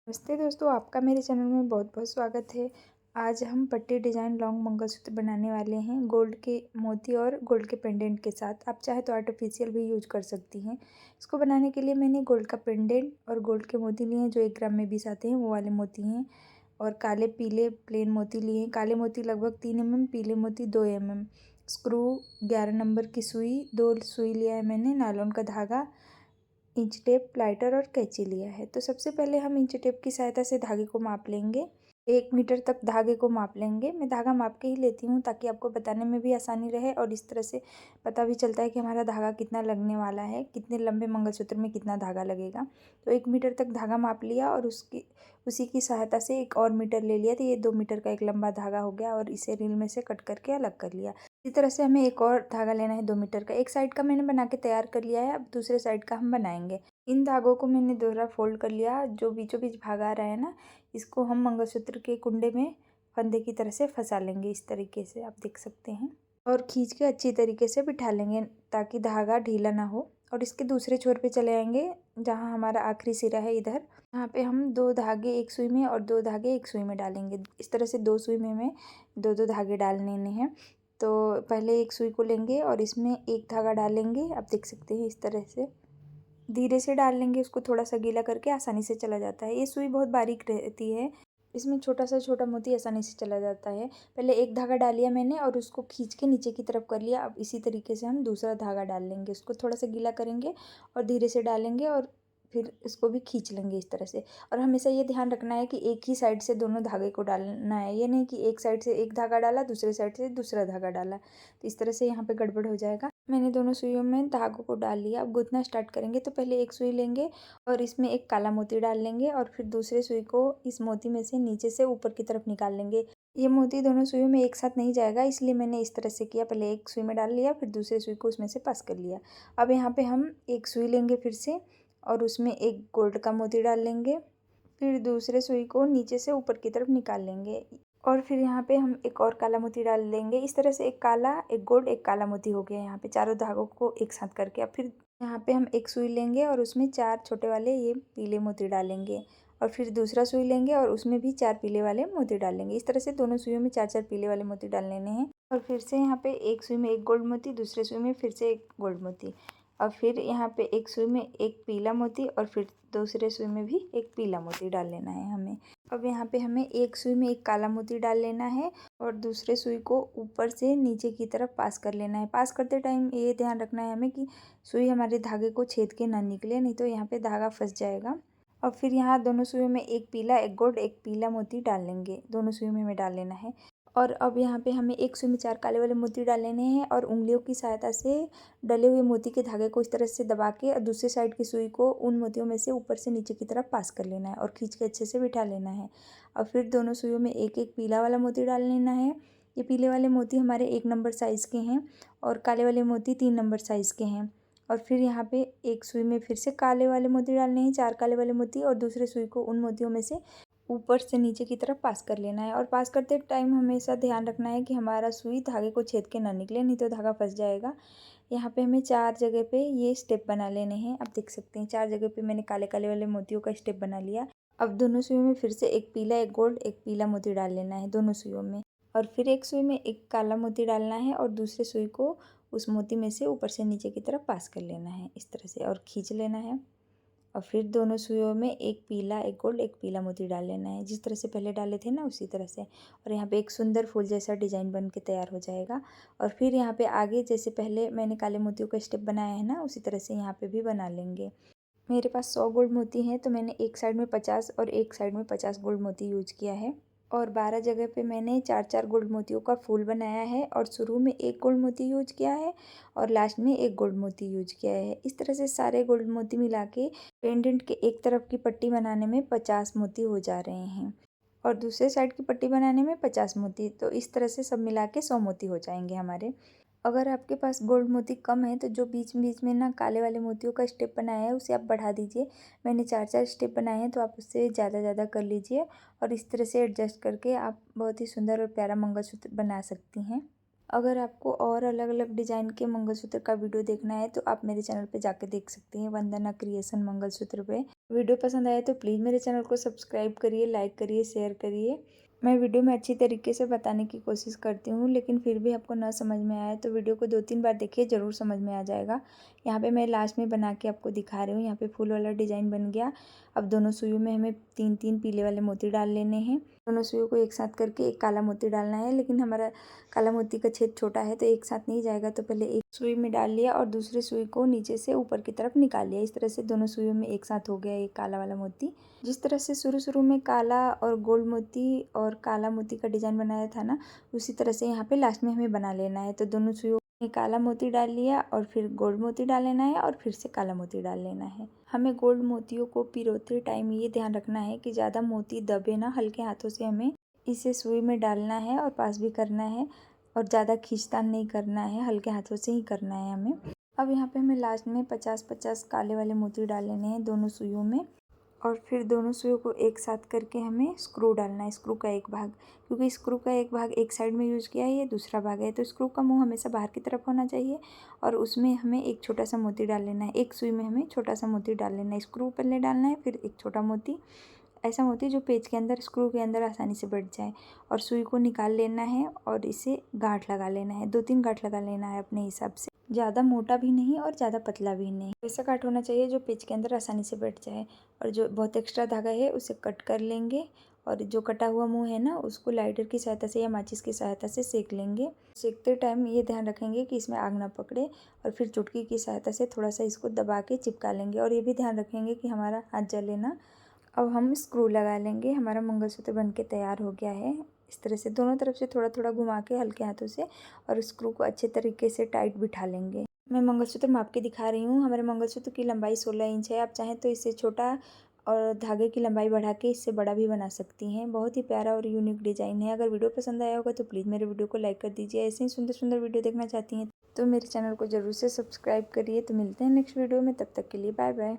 नमस्ते दोस्तों, आपका मेरे चैनल में बहुत-बहुत स्वागत है। आज हम पट्टी डिज़ाइन लॉन्ग मंगलसूत्र बनाने वाले हैं गोल्ड के मोती और गोल्ड के पेंडेंट के साथ। आप चाहे तो आर्टिफिशियल भी यूज कर सकती हैं। इसको बनाने के लिए मैंने गोल्ड का पेंडेंट और गोल्ड के मोती लिए हैं जो 1 ग्राम में 20 आते हैं, वो वाले मोती हैं। और काले पीले प्लेन मोती लिए हैं। काले मोती लगभग 3 mm, पीले मोती 2 mm। स्क्रू 11 नंबर की सुई, 2 सुई लिया है मैंने, नायलॉन का धागा, इंच टेप, लाइटर और कैंची लिया है। तो सबसे पहले हम इंच टेप की सहायता से धागे को माप लेंगे। 1 मीटर तक धागे को माप लेंगे। मैं धागा माप के ही लेती हूँ ताकि आपको बताने में भी आसानी रहे और इस तरह से पता भी चलता है कि हमारा धागा कितना लगने वाला है, कितने लंबे मंगलसूत्र में कितना धागा लगेगा। तो 1 मीटर तक धागा माप लिया और उसी की सहायता से एक और मीटर ले लिया। तो ये 2 मीटर का एक लंबा धागा हो गया और इसे रील में से कट करके अलग कर लिया। इसी तरह से हमें एक और धागा लेना है 2 मीटर का। एक साइड का मैंने बना के तैयार कर लिया है, अब दूसरे साइड का हम बनाएंगे। इन धागों को मैंने दोहरा फोल्ड कर लिया। जो बीचों बीच भाग आ रहा है ना, इसको हम मंगलसूत्र के कुंडे में फंदे की तरह से फंसा लेंगे। इस तरीके से आप देख सकते हैं और खींच के अच्छी तरीके से बिठा लेंगे ताकि धागा ढीला ना हो। और इसके दूसरे छोर पे चले आएंगे जहाँ हमारा आखिरी सिरा है, इधर यहाँ पे हम 2 धागे एक सुई में और 2 धागे एक सुई में डालेंगे। इस तरह से 2 सुई में हमें 2-2 धागे डालने हैं। तो पहले एक सुई को लेंगे और इसमें एक धागा डालेंगे। आप देख सकते हैं इस तरह से धीरे से डाल लेंगे, उसको थोड़ा सा गीला करके आसानी से चला जाता है। ये सुई बहुत बारीक रहती है, इसमें छोटा सा छोटा मोती आसानी से चला जाता है। पहले एक धागा डालिया मैंने और उसको खींच के नीचे की तरफ कर लिया। अब इसी तरीके से हम दूसरा धागा डाल लेंगे, उसको थोड़ा सा गीला करेंगे और धीरे से डालेंगे और फिर इसको भी खींच लेंगे इस तरह से। और हमेशा ये ध्यान रखना है कि एक ही साइड से दोनों धागे को डालना है, ये नहीं कि एक साइड से एक धागा डाला दूसरे साइड से दूसरा धागा डाला, तो इस तरह से यहाँ पे गड़बड़ हो जाएगा। मैंने दोनों सुइयों में धागों को डाल लिया। अब गुथना स्टार्ट करेंगे। तो पहले एक सुई लेंगे और इसमें एक काला मोती डाल लेंगे और फिर दूसरे सुई को इस मोती में से नीचे से ऊपर की तरफ निकाल लेंगे। ये मोती दोनों सुइयों में एक साथ नहीं जाएगा, इसलिए मैंने इस तरह से किया। पहले एक सुई में डाल लिया, फिर दूसरे सुई को उसमें से पास कर लिया। अब यहाँ पे हम एक सुई लेंगे फिर से और उसमें एक गोल्ड का मोती डाल लेंगे। फिर दूसरे सुई को नीचे से ऊपर की तरफ निकाल लेंगे और फिर यहाँ पे हम एक और काला मोती डाल देंगे। इस तरह से एक काला, एक गोल्ड, एक काला मोती हो गया यहाँ पे, चारों धागों को एक साथ करके। अब फिर यहाँ पे हम एक सुई लेंगे और उसमें 4 छोटे वाले ये पीले मोती डालेंगे और फिर दूसरा सुई लेंगे और उसमें भी 4 पीले वाले मोती डालेंगे। इस तरह से दोनों सुइयों में 4-4 पीले वाले मोती डाल लेने हैं। और फिर से यहाँ पे एक सुई में एक गोल्ड मोती, दूसरे सुई में फिर से एक गोल्ड मोती और फिर यहाँ पे एक सुई में एक पीला मोती और फिर दूसरे सुई में भी एक पीला मोती डाल लेना है हमें। अब यहाँ पे हमें एक सुई में एक काला मोती डाल लेना है और दूसरे सुई को ऊपर से नीचे की तरफ पास कर लेना है। पास करते टाइम ये ध्यान रखना है हमें कि सुई हमारे धागे को छेद के ना निकले, नहीं तो यहाँ पे धागा फंस जाएगा। और फिर यहाँ दोनों सुइयों में एक पीला, एक गोल्ड, एक पीला मोती डाल लेंगे। दोनों सुइयों में हमें डाल लेना है। और अब यहाँ पे हमें एक सुई में 4 काले वाले मोती डाल लेने हैं और उंगलियों की सहायता से डले हुए मोती के धागे को इस तरह से दबा के और दूसरे साइड की सुई को उन मोतियों में से ऊपर से नीचे की तरफ पास कर लेना है और खींच के अच्छे से बिठा लेना है। और फिर दोनों सुइयों में एक एक पीला वाला मोती डाल लेना है। ये पीले वाले मोती हमारे 1 नंबर साइज़ के हैं और काले वाले मोती 3 नंबर साइज़ के हैं। और फिर यहाँ पे एक सुई में फिर से काले वाले मोती डालने हैं, 4 काले वाले मोती, और दूसरे सुई को उन मोतियों में से ऊपर से नीचे की तरफ पास कर लेना है। और पास करते टाइम हमेशा ध्यान रखना है कि हमारा सुई धागे को छेद के ना निकले, नहीं तो धागा फंस जाएगा। यहाँ पे हमें 4 जगह पे ये स्टेप बना लेने हैं। आप देख सकते हैं 4 जगह पे मैंने काले काले वाले मोतियों का स्टेप बना लिया। अब दोनों सुइयों में फिर से एक पीला, एक गोल्ड, एक पीला मोती डाल लेना है दोनों सुइयों में। और फिर एक सुई में एक काला मोती डालना है और दूसरे सुई को उस मोती में से ऊपर से नीचे की तरफ पास कर लेना है इस तरह से और खींच लेना है। और फिर दोनों सुइयों में एक पीला, एक गोल्ड, एक पीला मोती डाल लेना है, जिस तरह से पहले डाले थे ना उसी तरह से। और यहाँ पे एक सुंदर फूल जैसा डिज़ाइन बन के तैयार हो जाएगा। और फिर यहाँ पे आगे जैसे पहले मैंने काले मोतियों का स्टेप बनाया है ना, उसी तरह से यहाँ पे भी बना लेंगे। मेरे पास 100 गोल्ड मोती हैं तो मैंने एक साइड में 50 और एक साइड में 50 गोल्ड मोती यूज किया है। और 12 जगह पे मैंने 4-4 गोल्ड मोतियों का फूल बनाया है और शुरू में एक गोल्ड मोती यूज किया है और लास्ट में एक गोल्ड मोती यूज किया है। इस तरह से सारे गोल्ड मोती मिला के पेंडेंट के एक तरफ की पट्टी बनाने में 50 मोती हो जा रहे हैं और दूसरे साइड की पट्टी बनाने में 50 मोती। तो इस तरह से सब मिला के 100 मोती हो जाएंगे हमारे। अगर आपके पास गोल्ड मोती कम है तो जो बीच बीच में ना काले वाले मोतियों का स्टेप बनाया है उसे आप बढ़ा दीजिए। मैंने 4-4 स्टेप बनाए हैं तो आप उससे ज़्यादा कर लीजिए और इस तरह से एडजस्ट करके आप बहुत ही सुंदर और प्यारा मंगलसूत्र बना सकती हैं। अगर आपको और अलग अलग डिज़ाइन के मंगलसूत्र का वीडियो देखना है तो आप मेरे चैनल पे जाके देख सकती हैं, वंदना क्रिएशन मंगलसूत्र पे। वीडियो पसंद आए तो प्लीज़ मेरे चैनल को सब्सक्राइब करिए, लाइक करिए, शेयर करिए। मैं वीडियो में अच्छी तरीके से बताने की कोशिश करती हूँ, लेकिन फिर भी आपको ना समझ में आए तो वीडियो को 2-3 बार देखिए, ज़रूर समझ में आ जाएगा। यहाँ पे मैं लास्ट में बना के आपको दिखा रही हूँ। यहाँ पे फूल वाला डिज़ाइन बन गया। अब दोनों सुइयों में हमें 3-3 पीले वाले मोती डाल लेने हैं। दोनों सुइयों को एक साथ करके एक काला मोती डालना है, लेकिन हमारा काला मोती का छेद छोटा है तो एक साथ नहीं जाएगा, तो पहले एक सुई में डाल लिया और दूसरी सुई को नीचे से ऊपर की तरफ निकाल लिया। इस तरह से दोनों सुइयों में एक साथ हो गया एक काला वाला मोती। जिस तरह से शुरू में काला और गोल्ड मोती और काला मोती का डिज़ाइन बनाया था ना, उसी तरह से यहाँ पे लास्ट में हमें बना लेना है। तो दोनों सुइयों में काला मोती डाल लिया और फिर गोल्ड मोती डाल लेना है और फिर से काला मोती डाल लेना है। हमें गोल्ड मोतियों को पिरोते टाइम ये ध्यान रखना है कि ज़्यादा मोती दबे ना, हल्के हाथों से हमें इसे सुई में डालना है और पास भी करना है और ज़्यादा खींचतान नहीं करना है, हल्के हाथों से ही करना है हमें। अब यहाँ पे हमें लास्ट में 50-50 काले वाले मोती डाल लेने हैं दोनों सुइयों में और फिर दोनों सुइयों को एक साथ करके हमें स्क्रू डालना है, स्क्रू का एक भाग, क्योंकि स्क्रू का एक भाग एक साइड में यूज़ किया है, ये दूसरा भाग है। तो स्क्रू का मुंह हमेशा बाहर की तरफ होना चाहिए और उसमें हमें एक छोटा सा मोती डाल लेना है। एक सुई में हमें छोटा सा मोती डाल लेना है, स्क्रू पहले डालना है फिर एक छोटा मोती, ऐसा मोती जो पेज के अंदर, स्क्रू के अंदर आसानी से बैठ जाए। और सुई को निकाल लेना है और इसे गांठ लगा लेना है, 2-3 गांठ लगा लेना है अपने हिसाब से। ज़्यादा मोटा भी नहीं और ज़्यादा पतला भी नहीं, ऐसा गांठ होना चाहिए जो पेज के अंदर आसानी से बैठ जाए। और जो बहुत एक्स्ट्रा धागा है उसे कट कर लेंगे और जो कटा हुआ मुंह है ना, उसको लाइटर की सहायता से या माचिस की सहायता से सेक लेंगे। सेकते टाइम ये ध्यान रखेंगे कि इसमें आग ना पकड़े और फिर चुटकी की सहायता से थोड़ा सा इसको दबा के चिपका लेंगे और ये भी ध्यान रखेंगे कि हमारा हाथ जले ना। अब हम स्क्रू लगा लेंगे। हमारा मंगलसूत्र बनके तैयार हो गया है। इस तरह से दोनों तरफ से थोड़ा थोड़ा घुमा के हल्के हाथों से और स्क्रू को अच्छे तरीके से टाइट बिठा लेंगे। मैं मंगलसूत्र माप के दिखा रही हूँ। हमारे मंगलसूत्र की लंबाई 16 इंच है। आप चाहें तो इससे छोटा और धागे की लंबाई बढ़ा के इससे बड़ा भी बना सकती हैं। बहुत ही प्यारा और यूनिक डिज़ाइन है। अगर वीडियो पसंद आया होगा तो प्लीज़ मेरे वीडियो को लाइक कर दीजिए। ऐसे ही सुंदर सुंदर वीडियो देखना चाहती हैं तो मेरे चैनल को ज़रूर से सब्सक्राइब करिए। तो मिलते हैं नेक्स्ट वीडियो में, तब तक के लिए बाय बाय।